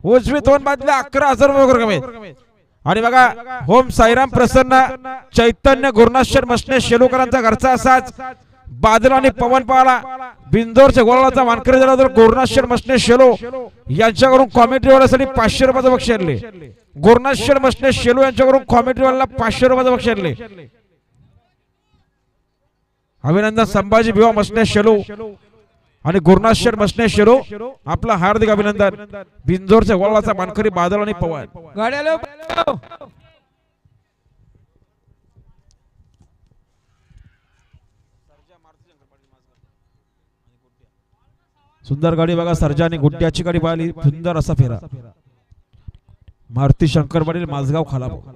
उजवी दोन बाजूला 11,000 रुपये कमी. आणि बघा होम साईराम प्रसन्न चैतन्य गुरुनाथ मसने शेलूकरांचा घरचा असाच बादल आणि पवन पाला बिंदोरच्या गोळाचा मानकरी झाला तर गुरुनाथ मसने शेलो यांच्याकडून कॉमेंट्री वाल्यासाठी 500 रुपयाचं बक्षीस आणले. गुरुनाथ मसने शेलो यांच्याकडून कॉमेंट्री वाल्याला 500 रुपयाचं बक्षीस आणले. अभिनंदन संभाजी भिवा मसने शेलो आणि गुरुनाथ मसने शेलो आपला हार्दिक अभिनंदन. बिंदोरच्या गोळाचा मानकरी बादल आणि पवन. सुंदर गाडी बघा सर्जा आणि गुड्ड्याची गाडी पाहिली सुंदर असा फेरा. मारुती शंकर पाटील माझगाव खालापूर.